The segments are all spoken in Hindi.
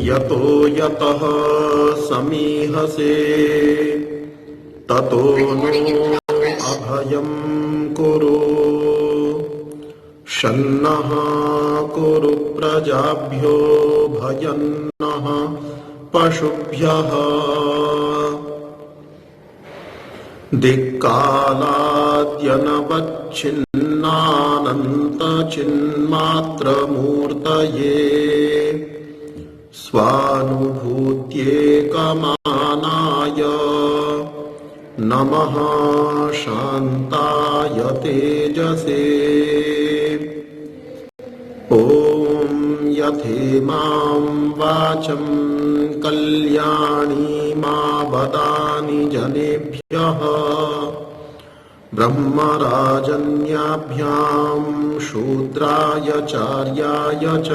यतो यतः समीहसे ततो नो अभयं कुरु शन्नः कुरु प्रजाभ्यो भयन्नः पशुभ्यः दिक्कालाद्यनवच्छिन्नानन्तचिन्मात्रमूर्तये स्वानुभूत्येकमानाय नमः शान्ताय तेजसे ॐ यथेमां वाचं कल्याणीमावदानि जनेभ्यः ब्रह्मराजन्याभ्यां शूद्राय चार्याय च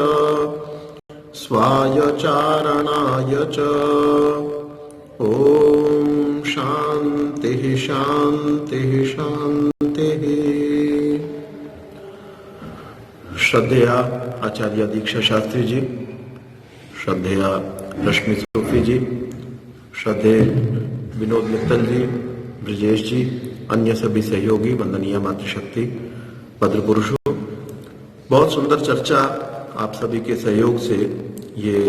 स्वायचारणाय च ॐ शान्तिः शान्तिः शान्तिः। श्रद्धेया आचार्य दीक्षा शास्त्री जी, श्रद्धेया रश्मि सूफी जी, श्रद्धेय विनोद मित्तल जी, ब्रजेश जी, अन्य सभी सहयोगी, वंदनीय मातृशक्ति, भद्र पुरुषों, बहुत सुंदर चर्चा आप सभी के सहयोग से ये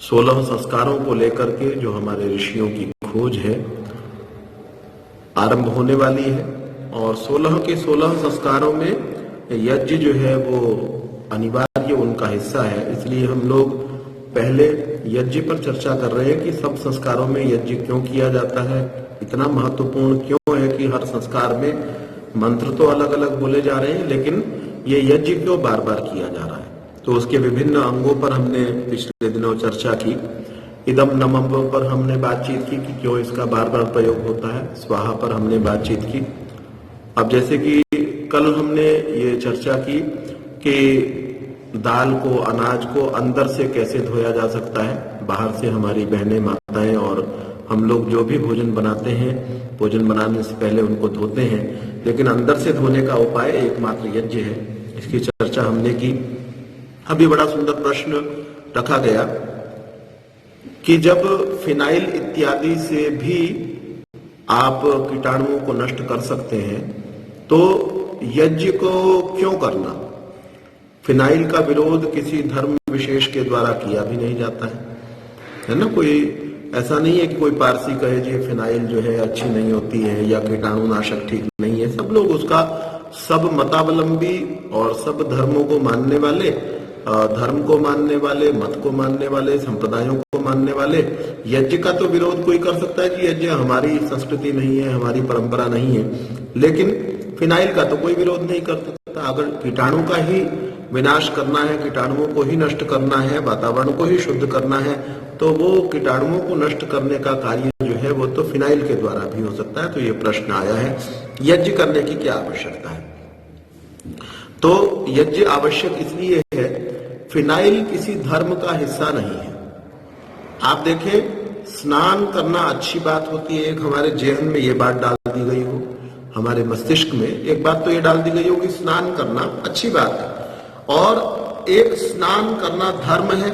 16 संस्कारों को लेकर के जो हमारे ऋषियों की खोज है आरंभ होने वाली है। और 16 के 16 संस्कारों में यज्ञ जो है वो अनिवार्य उनका हिस्सा है। इसलिए हम लोग पहले यज्ञ पर चर्चा कर रहे हैं कि सब संस्कारों में यज्ञ क्यों किया जाता है, इतना महत्वपूर्ण क्यों है कि हर संस्कार में मंत्र तो अलग अलग बोले जा रहे हैं लेकिन ये यज्ञ क्यों बार बार किया जा रहा है। तो उसके विभिन्न अंगों पर हमने पिछले दिनों चर्चा की। इदम नमः पर हमने बातचीत की कि क्यों इसका बार बार प्रयोग होता है। स्वाहा पर हमने बातचीत की। अब जैसे कि कल हमने ये चर्चा की कि दाल को, अनाज को अंदर से कैसे धोया जा सकता है। बाहर से हमारी बहनें, माताएं और हम लोग जो भी भोजन बनाते हैं, भोजन बनाने से पहले उनको धोते हैं, लेकिन अंदर से धोने का उपाय एकमात्र यज्ञ है। इसकी चर्चा हमने की। अभी बड़ा सुंदर प्रश्न रखा गया कि जब फिनाइल इत्यादि से भी आप कीटाणुओं को नष्ट कर सकते हैं तो यज्ञ को क्यों करना। फिनाइल का विरोध किसी धर्म विशेष के द्वारा किया भी नहीं जाता है ना। कोई ऐसा नहीं है कि कोई पारसी कहे जी फिनाइल जो है अच्छी नहीं होती है या कीटाणुनाशक ठीक नहीं है। सब लोग उसका, सब मतावलंबी और सब धर्मों को मानने वाले, धर्म को मानने वाले, मत को मानने वाले, संप्रदायों को मानने वाले, यज्ञ का तो विरोध कोई कर सकता है कि यज्ञ हमारी संस्कृति नहीं है, हमारी परंपरा नहीं है, लेकिन फिनाइल का तो कोई विरोध नहीं कर सकता। अगर कीटाणु का ही विनाश करना है, कीटाणुओं को ही नष्ट करना है, वातावरण को ही शुद्ध करना है, तो वो कीटाणुओं को नष्ट करने का कार्य जो है वो तो फिनाइल के द्वारा भी हो सकता है। तो ये प्रश्न आया है, यज्ञ करने की क्या आवश्यकता है। तो यज्ञ आवश्यक इसलिए है, फिनाइल किसी धर्म का हिस्सा नहीं है। आप देखें, स्नान करना अच्छी बात होती है। एक हमारे जेहन में ये बात डाल दी गई हो, हमारे मस्तिष्क में एक बात तो ये डाल दी गई हो कि स्नान करना अच्छी बात है, और एक स्नान करना धर्म है।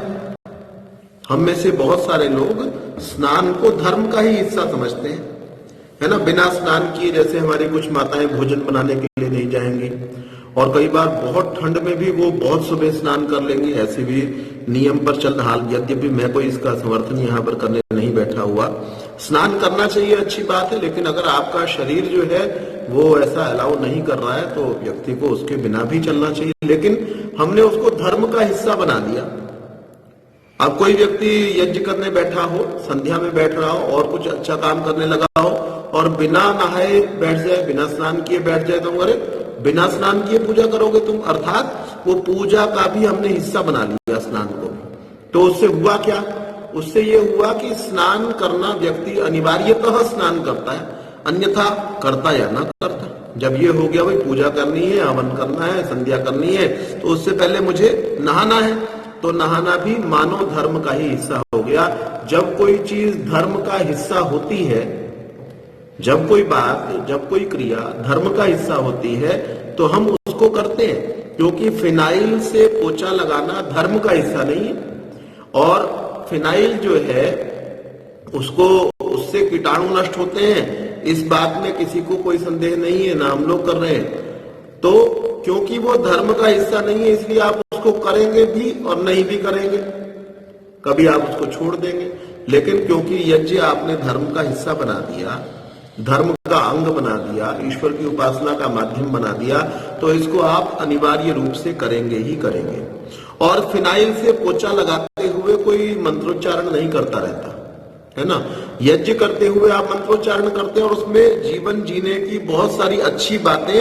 हम में से बहुत सारे लोग स्नान को धर्म का ही हिस्सा समझते हैं, है ना। बिना स्नान किए जैसे हमारी कुछ माताएं भोजन बनाने के लिए नहीं जाएंगी, और कई बार बहुत ठंड में भी वो बहुत सुबह स्नान कर लेंगे। ऐसे भी नियम पर चल रहा, यद्यपि मैं कोई इसका समर्थन यहाँ पर करने नहीं बैठा हुआ। स्नान करना चाहिए, अच्छी बात है, लेकिन अगर आपका शरीर जो है वो ऐसा अलाउ नहीं कर रहा है तो व्यक्ति को उसके बिना भी चलना चाहिए। लेकिन हमने उसको धर्म का हिस्सा बना दिया। अब कोई व्यक्ति यज्ञ करने बैठा हो, संध्या में बैठ रहा हो और कुछ अच्छा काम करने लगा हो और बिना नहाए बैठ जाए, बिना स्नान किए बैठ जाए, तो अरे बिना स्नान किए पूजा करोगे तुम, अर्थात वो पूजा का भी हमने हिस्सा बना लिया स्नान को। तो उससे हुआ क्या, उससे ये हुआ कि स्नान करना व्यक्ति अनिवार्यतः स्नान करता है, अन्यथा करता या ना करता। जब ये हो गया भाई पूजा करनी है, हवन करना है, संध्या करनी है, तो उससे पहले मुझे नहाना है, तो नहाना भी मानव धर्म का ही हिस्सा हो गया। जब कोई चीज धर्म का हिस्सा होती है, जब कोई बात, जब कोई क्रिया धर्म का हिस्सा होती है तो हम उसको करते हैं, क्योंकि फिनाइल से पोछा लगाना धर्म का हिस्सा नहीं है। और फिनाइल जो है उससे कीटाणु नष्ट होते हैं, इस बात में किसी को कोई संदेह नहीं है, ना हम लोग कर रहे हैं। तो क्योंकि वो धर्म का हिस्सा नहीं है इसलिए आप उसको करेंगे भी और नहीं भी करेंगे, कभी आप उसको छोड़ देंगे। लेकिन क्योंकि यज्ञ आपने धर्म का हिस्सा बना दिया, धर्म का अंग बना दिया, ईश्वर की उपासना का माध्यम बना दिया, तो इसको आप अनिवार्य रूप से करेंगे ही करेंगे। और फिनाइल से पोछा लगाते हुए कोई मंत्रोच्चारण नहीं करता रहता है ना। यज्ञ करते हुए आप मंत्रोच्चारण करते हैं और उसमें जीवन जीने की बहुत सारी अच्छी बातें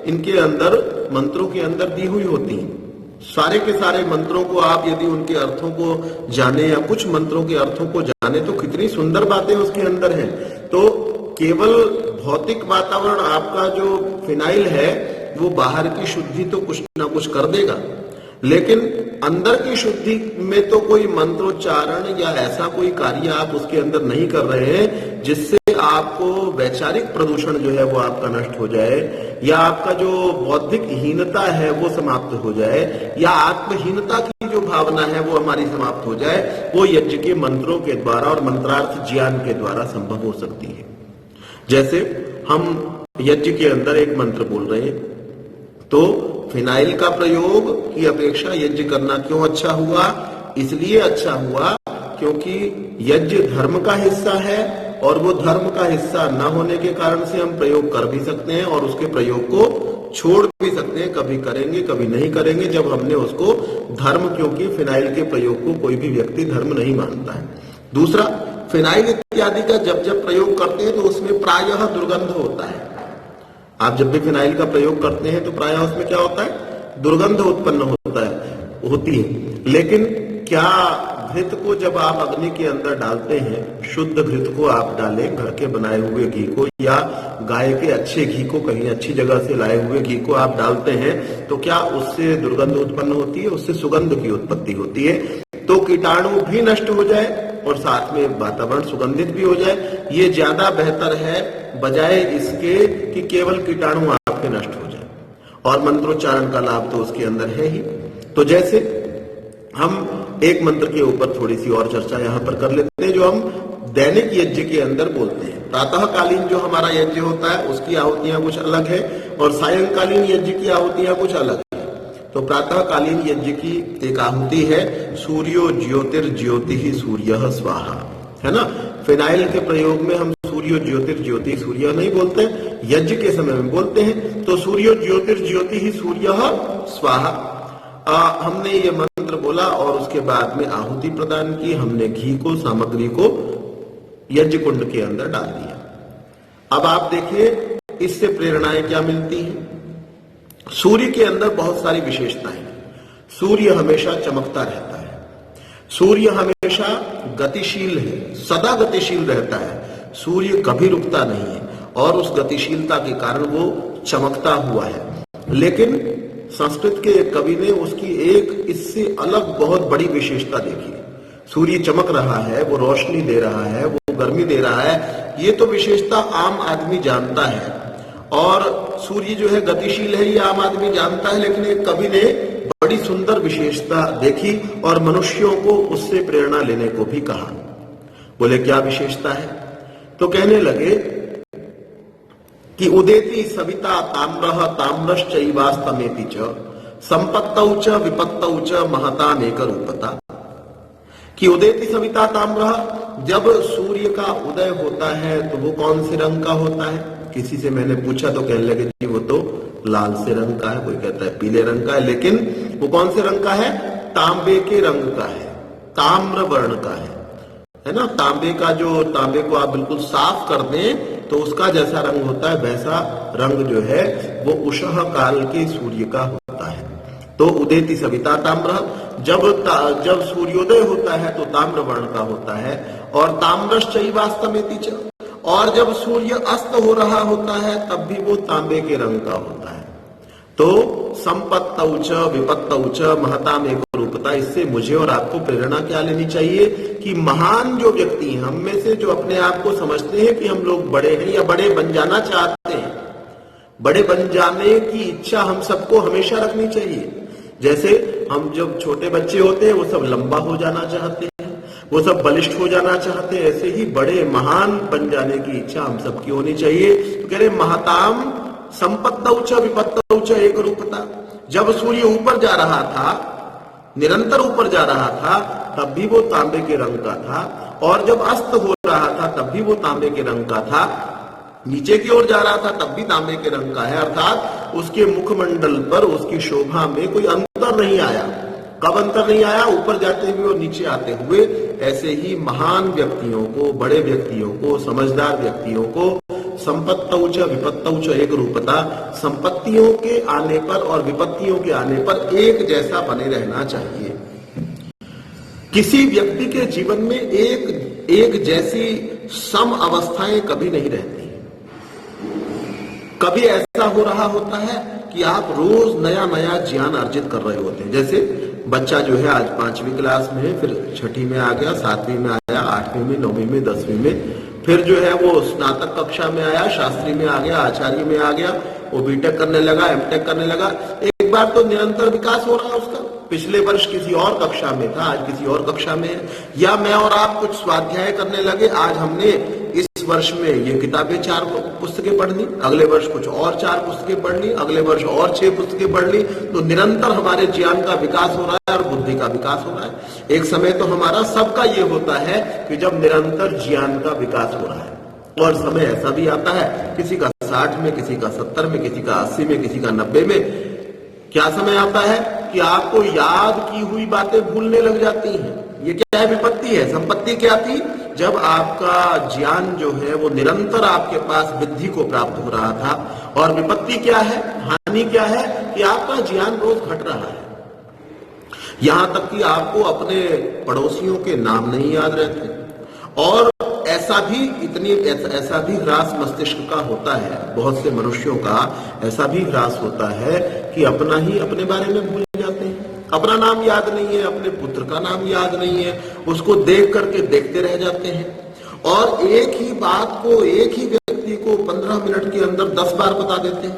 इनके अंदर, मंत्रों के अंदर दी हुई होती हैं। सारे के सारे मंत्रों को आप यदि उनके अर्थों को जाने या कुछ मंत्रों के अर्थों को जाने तो कितनी सुंदर बातें उसके अंदर हैं। तो केवल भौतिक वातावरण आपका जो फिनाइल है वो बाहर की शुद्धि तो कुछ ना कुछ कर देगा, लेकिन अंदर की शुद्धि में तो कोई मंत्रोच्चारण या ऐसा कोई कार्य आप उसके अंदर नहीं कर रहे हैं जिससे आपको वैचारिक प्रदूषण जो है वो आपका नष्ट हो जाए, या आपका जो बौद्धिक हीनता है वो समाप्त हो जाए, या आत्महीनता की जो भावना है वो हमारी समाप्त हो जाए। वो यज्ञ के मंत्रों के द्वारा और मंत्रार्थ ज्ञान के द्वारा संभव हो सकती है। जैसे हम यज्ञ के अंदर एक मंत्र बोल रहे हैं, तो फिनाइल का प्रयोग की अपेक्षा यज्ञ करना क्यों अच्छा हुआ? इसलिए अच्छा हुआ क्योंकि यज्ञ धर्म का हिस्सा है और वो धर्म का हिस्सा न होने के कारण से हम प्रयोग कर भी सकते हैं और उसके प्रयोग को छोड़ भी सकते हैं, कभी करेंगे कभी नहीं करेंगे जब हमने उसको धर्म, क्योंकि फिनाइल के प्रयोग को कोई भी व्यक्ति धर्म नहीं मानता है। दूसरा, फिनाइल इत्यादि का जब जब प्रयोग करते हैं तो उसमें प्रायः दुर्गंध होता है। आप जब भी फिनाइल का प्रयोग करते हैं तो प्रायः उसमें क्या होता है? दुर्गंध उत्पन्न होती है। लेकिन क्या घृत को जब आप अग्नि के अंदर डालते हैं, शुद्ध घृत को आप डालें, घर के बनाए हुए घी को या गाय के अच्छे घी को, कहीं अच्छी जगह से लाए हुए घी को आप डालते हैं, तो क्या उससे दुर्गंध उत्पन्न होती है? उससे सुगंध की उत्पत्ति होती है। तो कीटाणु भी नष्ट हो जाए और साथ में वातावरण सुगंधित भी हो जाए, ये ज्यादा बेहतर है बजाय इसके कि केवल कीटाणु आपके नष्ट हो जाए। और मंत्रोच्चारण का लाभ तो उसके अंदर है ही। तो जैसे हम एक मंत्र के ऊपर थोड़ी सी और चर्चा यहाँ पर कर लेते हैं, जो हम दैनिक यज्ञ के अंदर बोलते हैं। प्रातःकालीन जो हमारा यज्ञ होता है उसकी आहुतियां कुछ अलग है और सायंकालीन यज्ञ की आहुतियां कुछ अलग है। तो प्रातःकालीन यज्ञ की एक आहुति है सूर्यो ज्योतिर्ज्योति ही सूर्य स्वाहा, है ना। फिनाइल के प्रयोग में हम सूर्यो ज्योतिर्ज्योति सूर्य नहीं बोलते, यज्ञ के समय में बोलते हैं। तो सूर्यो ज्योतिर्ज्योति ही सूर्य स्वाहा, हमने ये मंत्र बोला और उसके बाद में आहुति प्रदान की, हमने घी को, सामग्री को यज्ञ कुंड के अंदर डाल दिया। अब आप देखिए इससे प्रेरणाएं क्या मिलती हैं। सूर्य के अंदर बहुत सारी विशेषताएं। सूर्य हमेशा चमकता रहता है, सूर्य हमेशा गतिशील है, सदा गतिशील रहता है, सूर्य कभी रुकता नहीं है और उस गतिशीलता के कारण वो चमकता हुआ है। लेकिन संस्कृत के एक कवि ने उसकी एक इससे अलग बहुत बड़ी विशेषता देखी। सूर्य चमक रहा है, वो रोशनी दे रहा है, वो गर्मी दे रहा है, ये तो विशेषता आम आदमी जानता है। और सूर्य जो है गतिशील है, ये आम आदमी जानता है, लेकिन एक कवि ने बड़ी सुंदर विशेषता देखी और मनुष्यों को उससे प्रेरणा लेने को भी कहा। बोले क्या विशेषता है? तो कहने लगे कि उदेति सविता ताम्रः ताम्रश्चैवास्तमेति च संपत्तौ च विपत्तौ च महतामेक रूपता। कि उदेति सविता ताम्रः, जब सूर्य का उदय होता है तो वो कौन से रंग का होता है? किसी से मैंने पूछा तो कहने लगे जी वो तो लाल से रंग का है, कोई कहता है पीले रंग का है, लेकिन वो कौन से रंग का है? तांबे के रंग का है, ताम्र वर्ण का है ना। तांबे का जो, तांबे को आप बिल्कुल साफ कर दें तो उसका जैसा रंग होता है वैसा रंग जो है वो उषः काल के सूर्य का होता है। तो उदेति सविता ताम्र, जब सूर्योदय होता है तो ताम्र वर्ण का होता है। और ताम्रश्चैवास्तमेति च, और जब सूर्य अस्त हो रहा होता है तब भी वो तांबे के रंग का होता है। तो संपत्तौ च विपत्तौ च महतामेक रूपता। इससे मुझे और आपको प्रेरणा क्या लेनी चाहिए कि महान जो व्यक्ति हैं, हम में से जो अपने आप को समझते हैं कि हम लोग बड़े हैं या बड़े बन जाना चाहते हैं, बड़े बन जाने की इच्छा हम सबको हमेशा रखनी चाहिए। जैसे हम जब छोटे बच्चे होते हैं वो सब लंबा हो जाना चाहते हैं, वो सब बलिष्ठ हो जाना चाहते हैं, ऐसे ही बड़े महान बन जाने की इच्छा हम सबकी होनी चाहिए। तो कह रहे महताम संपत्तौच विपत्तौच एक रूपता। जब सूर्य ऊपर जा रहा था, निरंतर ऊपर जा रहा था, तब भी वो तांबे के रंग का था, और जब अस्त हो रहा था तब भी वो तांबे के रंग का था, नीचे की ओर जा रहा था तब भी तांबे के रंग का है। अर्थात उसके मुखमंडल पर, उसकी शोभा में कोई अंतर नहीं आया। कब अंतर नहीं आया? ऊपर जाते हुए और नीचे आते हुए। ऐसे ही महान व्यक्तियों को, बड़े व्यक्तियों को, समझदार व्यक्तियों को संपत्तौच विपत्तौच एक रूपता, संपत्तियों के आने पर और विपत्तियों के आने पर एक जैसा बने रहना चाहिए। किसी व्यक्ति के जीवन में एक जैसी सम अवस्थाएं कभी नहीं रहती। कभी ऐसा हो रहा होता है कि आप रोज नया नया ज्ञान अर्जित कर रहे होते हैं। जैसे बच्चा जो है आज 5वीं क्लास में है, फिर 6ठी में आ गया, 7वीं में आया, 8वीं में, 9वीं में, 10वीं में, फिर जो है वो स्नातक कक्षा में आया, शास्त्री में आ गया, आचार्य में आ गया, वो बीटेक करने लगा, एमटेक करने लगा। एक बार तो निरंतर विकास हो रहा है उसका। पिछले वर्ष किसी और कक्षा में था, आज किसी और कक्षा में है। या मैं और आप कुछ स्वाध्याय करने लगे, आज हमने इस वर्ष में ये किताबें 4 पुस्तकें पढ़ ली, अगले वर्ष कुछ और 4 पुस्तकें पढ़ ली, अगले वर्ष और 6 पुस्तकें पढ़ ली। तो निरंतर हमारे ज्ञान का विकास हो रहा है और बुद्धि का विकास हो रहा है। एक समय तो हमारा सबका ये होता है कि जब निरंतर ज्ञान का विकास हो रहा है, और समय ऐसा भी आता है किसी का 60 में, किसी का 70 में, किसी का 80 में, किसी का 90 में। क्या समय आता है कि आपको याद की हुई बातें भूलने लग जाती हैं। ये क्या है? विपत्ति है। संपत्ति क्या थी? जब आपका ज्ञान जो है वो निरंतर आपके पास वृद्धि को प्राप्त हो रहा था। और विपत्ति क्या है, हानि क्या है कि आपका ज्ञान रोज घट रहा है। यहां तक कि आपको अपने पड़ोसियों के नाम नहीं याद रहते। और ऐसा भी ह्रास मस्तिष्क का होता है, बहुत से मनुष्यों का ऐसा भी ह्रास होता है कि अपना ही अपने बारे में भूल जाते हैं। अपना नाम याद नहीं है, अपने पुत्र का नाम याद नहीं है, उसको देख करके देखते रह जाते हैं। और एक ही बात को, एक ही व्यक्ति को 15 मिनट के अंदर 10 बार बता देते हैं।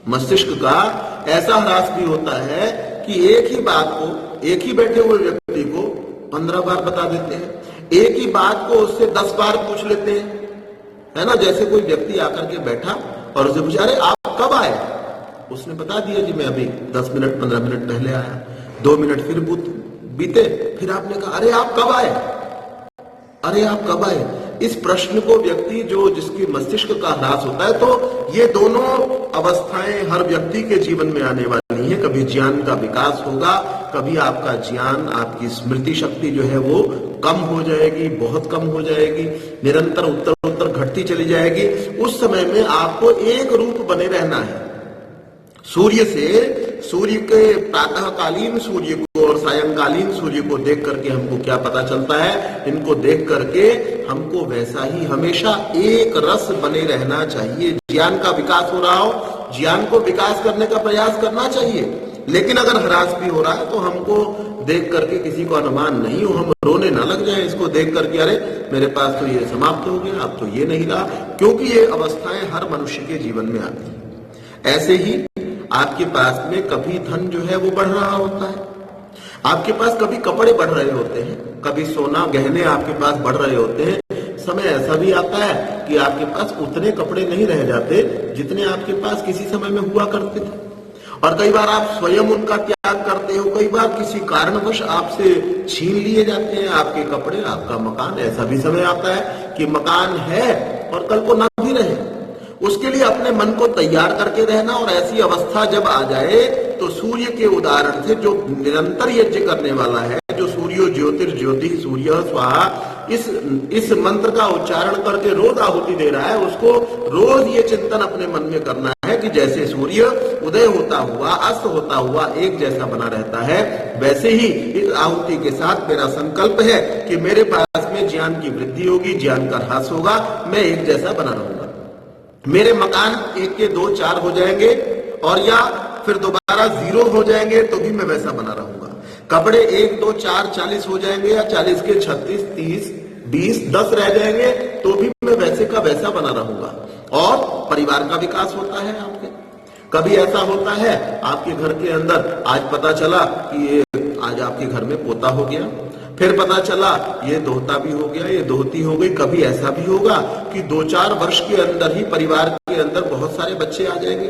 मस्तिष्क का ऐसा ह्रास भी होता है कि एक ही बात को, एक ही बैठे हुए व्यक्ति को 15 बार बता देते हैं। एक ही बात को उससे 10 बार पूछ लेते हैं, है ना। जैसे कोई व्यक्ति आकर के बैठा और उसे पूछा, अरे आप कब आए? उसने बता दिया जी मैं अभी 10 मिनट 15 मिनट पहले आया। 2 मिनट फिर बीते, फिर आपने कहा अरे आप कब आए, अरे आप कब आए। इस प्रश्न को व्यक्ति जो जिसकी मस्तिष्क का ह्रास होता है, तो ये दोनों अवस्थाएं हर व्यक्ति के जीवन में आने वाली हैं। कभी ज्ञान का विकास होगा, कभी आपका ज्ञान, आपकी स्मृति शक्ति जो है वो कम हो जाएगी, बहुत कम हो जाएगी, निरंतर उत्तर घटती चली जाएगी। उस समय में आपको एक रूप बने रहना है। सूर्य के प्रातःकालीन सूर्य को और सायंकालीन सूर्य को देख करके हमको क्या पता चलता है? इनको देख करके हमको वैसा ही हमेशा एक रस बने रहना चाहिए। ज्ञान का विकास हो रहा हो, ज्ञान को विकास करने का प्रयास करना चाहिए। लेकिन अगर ह्रास भी हो रहा है तो हमको देख करके किसी को अनुमान नहीं हो, हम रोने ना लग जाए इसको देख करके, अरे मेरे पास तो ये समाप्त हो गया, अब तो ये नहीं रहा। क्योंकि ये अवस्थाएं हर मनुष्य के जीवन में आती हैं। ऐसे ही आपके पास में कभी धन जो है वो बढ़ रहा होता है, आपके पास कभी कपड़े बढ़ रहे होते हैं, कभी सोना गहने आपके पास बढ़ रहे होते हैं। समय ऐसा भी आता है कि आपके पास उतने कपड़े नहीं रह जाते जितने आपके पास किसी समय में हुआ करते थे। और कई बार आप स्वयं उनका त्याग करते हो, कई बार किसी कारणवश आपसे छीन लिए जाते हैं आपके कपड़े, आपका मकान। ऐसा भी समय आता है कि मकान है और कल को ना भी रहे। उसके लिए अपने मन को तैयार करके रहना। और ऐसी अवस्था जब आ जाए तो सूर्य के उदाहरण से, जो निरंतर यज्ञ करने वाला है, जो सूर्यो ज्योतिर्ज्योति सूर्य स्वाहा, इस मंत्र का उच्चारण करके रोज आहुति दे रहा है, उसको रोज ये चिंतन अपने मन में करना है कि जैसे सूर्य उदय होता हुआ अस्त होता हुआ एक जैसा बना रहता है, वैसे ही इस आहुति के साथ मेरा संकल्प है कि मेरे पास में ज्ञान की वृद्धि होगी, ज्ञान का ह्रास होगा, मैं एक जैसा बना रहूंगा। मेरे मकान 1 के 2 4 हो जाएंगे और या फिर दोबारा 0 हो जाएंगे तो भी मैं वैसा बना रहूंगा। कपड़े 1 2 4 40 हो जाएंगे या 40 के 36 30 20 10 रह जाएंगे तो भी मैं वैसे का वैसा बना रहूंगा। और परिवार का विकास होता है आपके, कभी ऐसा होता है आपके घर के अंदर आज पता चला कि ये आज आपके घर में पोता हो गया, फिर पता चला ये दोहता भी हो गया, ये दोहती हो गई। कभी ऐसा भी होगा कि 2-4 वर्ष के अंदर ही परिवार के अंदर बहुत सारे बच्चे आ जाएंगे,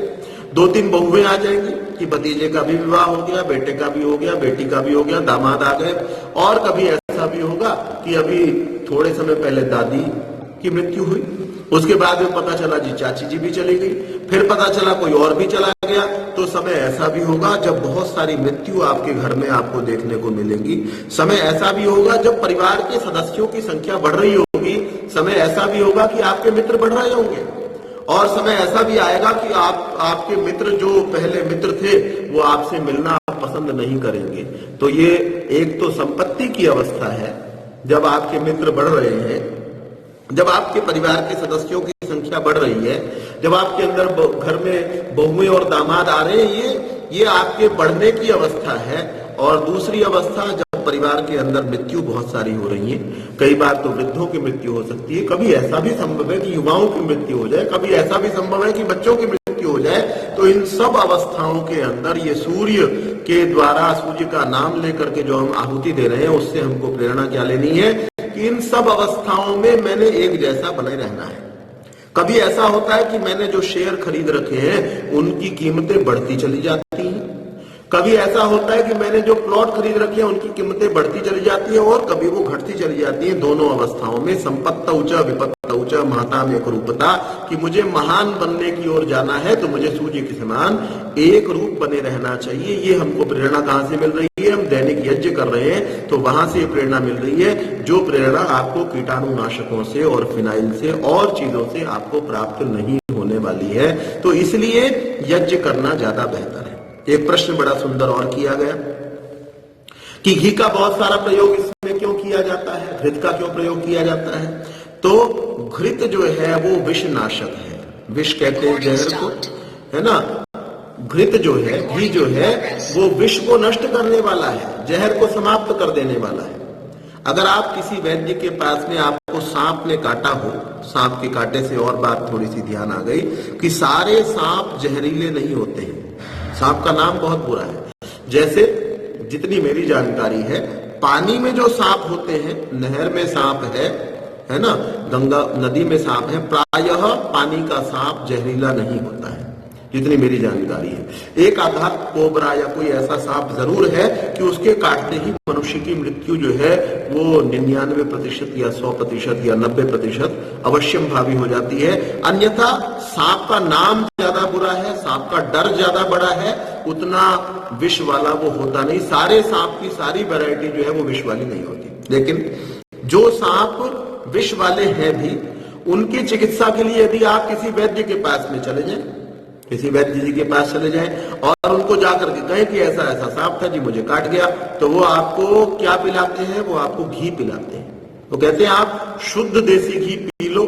2-3 बहुएं आ जाएंगी कि भतीजे का भी विवाह हो गया, बेटे का भी हो गया, बेटी का भी हो गया, दामाद आ गए। और कभी ऐसा भी होगा कि अभी थोड़े समय पहले दादी की मृत्यु हुई, उसके बाद में पता चला जी चाची जी भी चली गई, फिर पता चला कोई और भी चला गया। तो समय ऐसा भी होगा जब बहुत सारी मृत्यु आपके घर में आपको देखने को मिलेंगी। समय ऐसा भी होगा जब परिवार के सदस्यों की संख्या बढ़ रही होगी। समय ऐसा भी होगा कि आपके मित्र बढ़ रहे होंगे, और समय ऐसा भी आएगा कि आपके मित्र जो पहले मित्र थे वो आपसे मिलना पसंद नहीं करेंगे। तो ये एक तो संपत्ति की अवस्था है जब आपके मित्र बढ़ रहे हैं, जब आपके परिवार के सदस्यों की संख्या बढ़ रही है, जब आपके अंदर घर में बहुएं और दामाद आ रहे हैं, ये आपके बढ़ने की अवस्था है। और दूसरी अवस्था जब परिवार के अंदर मृत्यु बहुत सारी हो रही है, कई बार तो वृद्धों की मृत्यु हो सकती है, कभी ऐसा भी संभव है कि युवाओं की मृत्यु हो जाए, कभी ऐसा भी संभव है कि बच्चों की मृत्यु हो जाए। तो इन सब अवस्थाओं के अंदर ये सूर्य के द्वारा, सूर्य का नाम लेकर के जो हम आहुति दे रहे हैं, उससे हमको प्रेरणा क्या लेनी है कि इन सब अवस्थाओं में मैंने एक जैसा बने रहना है। कभी ऐसा होता है कि मैंने जो शेयर खरीद रखे हैं उनकी कीमतें बढ़ती चली जाती हैं, कभी ऐसा होता है कि मैंने जो प्लॉट खरीद रखे हैं उनकी कीमतें बढ़ती चली जाती है, और कभी वो घटती चली जाती है। दोनों अवस्थाओं में संपत्त उच्च विपत्त उच्च महता में एक रूपता, कि मुझे महान बनने की ओर जाना है तो मुझे सूर्य के समान एक रूप बने रहना चाहिए। ये हमको प्रेरणा कहां से मिल रही है? हम दैनिक यज्ञ कर रहे हैं तो वहां से प्रेरणा मिल रही है, जो प्रेरणा आपको कीटाणुनाशकों से और फिनाइल से और चीजों से आपको प्राप्त नहीं होने वाली है। तो इसलिए यज्ञ करना ज्यादा बेहतर है। एक प्रश्न बड़ा सुंदर और किया गया कि घी का बहुत सारा प्रयोग इसमें क्यों किया जाता है, घृत का क्यों प्रयोग किया जाता है? तो घृत जो है वो विषनाशक है, विष कहते हैं जहर को, है ना। घृत जो है, घी जो है वो विष को नष्ट करने वाला है, जहर को समाप्त कर देने वाला है। अगर आप किसी वैद्य के पास में आपको सांप ने काटा हो, सांप के काटे से और बात थोड़ी सी ध्यान आ गई कि सारे सांप जहरीले नहीं होते हैं, सांप का नाम बहुत बुरा है। जैसे जितनी मेरी जानकारी है, पानी में जो सांप होते हैं, नहर में सांप है ना, गंगा नदी में सांप है, प्रायः पानी का सांप जहरीला नहीं होता है, जितनी मेरी जानकारी है। एक आधा कोबरा या कोई ऐसा सांप जरूर है कि उसके काटने ही मनुष्य की मृत्यु जो है वो 99% या 100% या 90% अवश्यम भावी हो जाती है। अन्यथा सांप का नाम ज्यादा बुरा है, सांप का डर ज्यादा बड़ा है, उतना विष वाला वो होता नहीं। सारे सांप की सारी वैरायटी जो है वो विष वाली नहीं होती, लेकिन जो सांप विष वाले हैं भी, उनकी चिकित्सा के लिए यदि आप किसी वैद्य के पास में चले जाएं, किसी वैद्य जी के पास चले जाएं और उनको जाकर के कहें कि ऐसा ऐसा सांप था जी, मुझे काट गया, तो वो आपको क्या पिलाते हैं? वो आपको घी पिलाते हैं। वो कहते हैं आप शुद्ध देसी घी पी लो।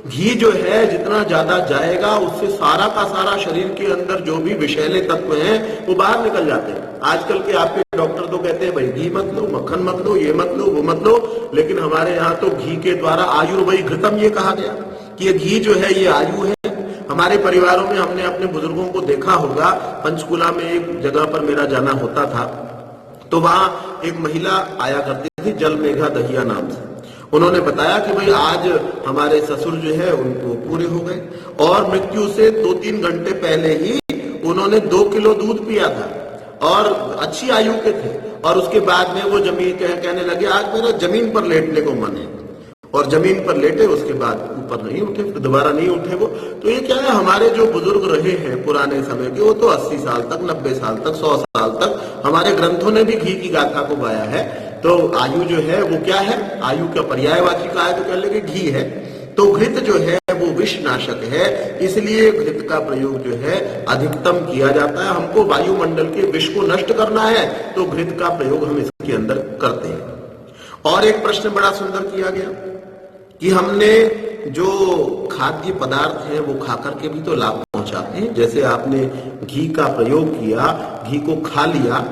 घी जो है जितना ज्यादा जाएगा उससे सारा का सारा शरीर के अंदर जो भी विषैले तत्व हैं वो बाहर निकल जाते हैं। आजकल के आपके डॉक्टर तो कहते हैं भाई घी मत लो, मक्खन मत लो, ये मत लो, वो मत लो, लेकिन हमारे यहाँ तो घी के द्वारा आयुर्वेद घृतम ये कहा गया कि ये घी जो है ये आयु है। हमारे परिवारों में हमने अपने बुजुर्गों को देखा होगा, पंचकुला में एक जगह पर मेरा जाना होता था, तो वहां एक महिला आया करती थी जलमेघा दहिया नाम से। उन्होंने बताया कि भाई आज हमारे ससुर जो है उनको पूरे हो गए, और मृत्यु से 2-3 घंटे पहले ही उन्होंने 2 किलो दूध पिया था और अच्छी आयु के थे, और उसके बाद में वो जमीन कहने लगे आज मेरा जमीन पर लेटने को मन है, और जमीन पर लेटे, उसके बाद ऊपर नहीं उठे, फिर दोबारा नहीं उठे वो। तो ये क्या है, हमारे जो बुजुर्ग रहे हैं पुराने समय के, वो तो 80 साल तक, 90 साल तक, 100 साल तक, हमारे ग्रंथों ने भी घी की गाथा को गाया है। तो आयु जो है वो क्या है, आयु का पर्यायवाची का है तो कह लेंगे घी है। तो घृत जो है वो विषनाशक है, इसलिए घृत का प्रयोग जो है अधिकतम किया जाता है। हमको वायुमंडल के विष को नष्ट करना है तो घृत का प्रयोग हम इसके अंदर करते हैं। और एक प्रश्न बड़ा सुंदर किया गया कि हमने जो खाद्य पदार्थ है वो खाकर के भी तो लाभ पहुंचाते हैं। जैसे आपने घी का प्रयोग किया, घी को खा लिया,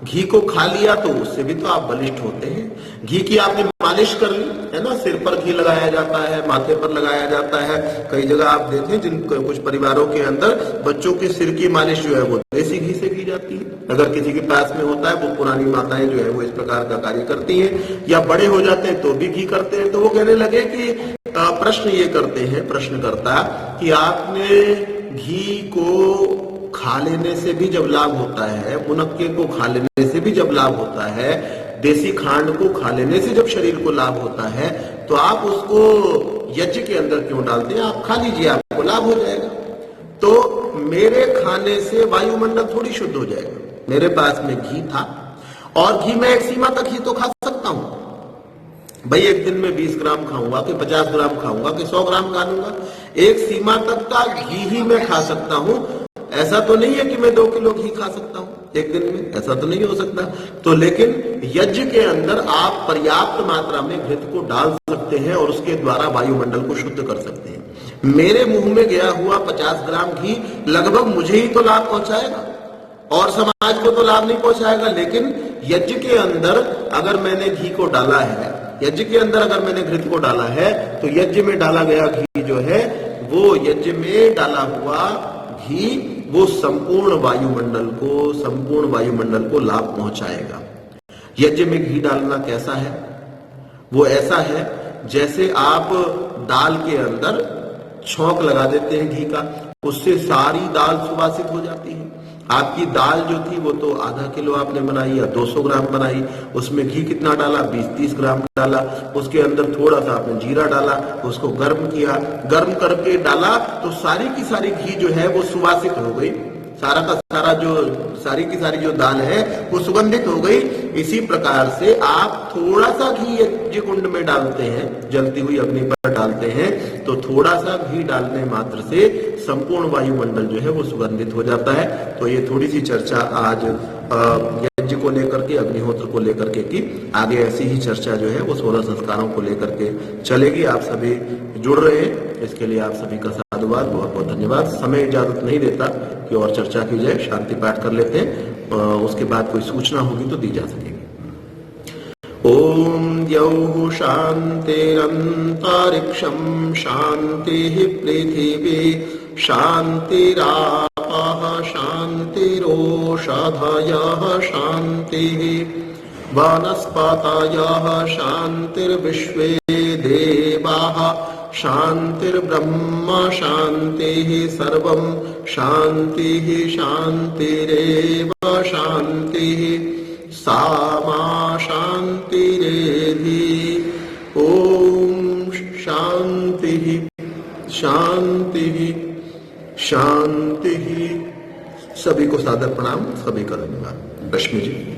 घी को खा लिया तो उससे भी तो आप बलिष्ठ होते हैं। घी की आपने मालिश कर ली है ना, सिर पर घी लगाया जाता है, माथे पर लगाया जाता है। कई जगह आप देखें जिन कुछ परिवारों के अंदर बच्चों के सिर की मालिश जो है वो देसी घी से की जाती है। अगर किसी के पास में होता है, वो पुरानी माताएं जो है वो इस प्रकार का कार्य करती हैं, या बड़े हो जाते हैं तो भी घी करते हैं। तो वो कहने लगे कि प्रश्न ये करते हैं प्रश्नकर्ता कि आपने घी को खा लेने से भी जब लाभ होता है, मुनक्के को खा लेने से भी जब लाभ होता है, देसी खांड को खा लेने से जब शरीर को लाभ होता है, तो आप उसको यज्ञ के अंदर क्यों डालते हैं? आप खा लीजिए, आपको लाभ हो जाएगा। तो मेरे खाने से वायुमंडल थोड़ी शुद्ध हो जाएगा। मेरे पास में घी था और घी में एक सीमा तक ही तो खा सकता हूं भाई। एक दिन में 20 ग्राम खाऊंगा कि 50 ग्राम खाऊंगा कि 100 ग्राम खा लूंगा, एक सीमा तक का घी ही मैं खा सकता हूं। ऐसा तो नहीं है कि मैं 2 किलो घी खा सकता हूं एक दिन में, ऐसा तो नहीं हो सकता। तो लेकिन यज्ञ के अंदर आप पर्याप्त मात्रा में घृत को डाल सकते हैं और उसके द्वारा वायुमंडल को शुद्ध कर सकते हैं। मेरे मुंह में गया हुआ 50 ग्राम घी लगभग मुझे ही तो लाभ पहुंचाएगा और समाज को तो लाभ नहीं पहुंचाएगा। लेकिन यज्ञ के अंदर अगर मैंने घी को डाला है, यज्ञ के अंदर अगर मैंने घृत को डाला है, तो यज्ञ में डाला गया घी जो है वो यज्ञ में डाला हुआ घी वो संपूर्ण वायुमंडल को लाभ पहुंचाएगा। यज्ञ में घी डालना कैसा है? वो ऐसा है जैसे आप दाल के अंदर छौंक लगा देते हैं घी का, उससे सारी दाल सुवासित हो जाती है। आपकी दाल जो थी वो तो आधा किलो आपने बनाई या 200 ग्राम बनाई, उसमें घी कितना डाला? 20-30 ग्राम डाला। उसके अंदर थोड़ा सा आपने जीरा डाला, उसको गर्म किया, गर्म करके डाला तो सारी की सारी घी जो है वो सुवासित हो गई। सारा का सारा सारी की सारी जो दाल है वो सुगंधित हो गई। इसी प्रकार से आप थोड़ा सा घी यज्ञ कुंड में डालते हैं, जलती हुई अग्नि पर डालते हैं, तो थोड़ा सा घी डालने मात्र से संपूर्ण वायुमंडल जो है वो सुगंधित हो जाता है। तो ये थोड़ी सी चर्चा आज यज्ञ को लेकर के, अग्निहोत्र को लेकर के की। आगे ऐसी ही चर्चा जो है वो 16 संस्कारों को लेकर के चलेगी। आप सभी जुड़ रहे हैं, इसके लिए आप सभी का साधुवाद, बहुत बहुत धन्यवाद। समय इजाजत नहीं देता कि और चर्चा की जाए, शांति पाठ कर लेते हैं, उसके बाद कोई सूचना होगी तो दी जा सकेगी। ओम द्यौः शान्तिरन्तरिक्षं शान्तिः पृथिवी शान्तिरापः शान्तिरोषधयः शान्तिः वनस्पतयः शान्तिर्विश्वे देवाः शान्तिर्ब्रह्म शान्तिः सर्वं शान्तिः शान्तिरेव शान्तिः सा मा शान्तिरेधि। ओम शान्तिः शान्तिः शान्तिः। सभी को सादर प्रणाम, सभी का धन्यवाद। रश्मि जी।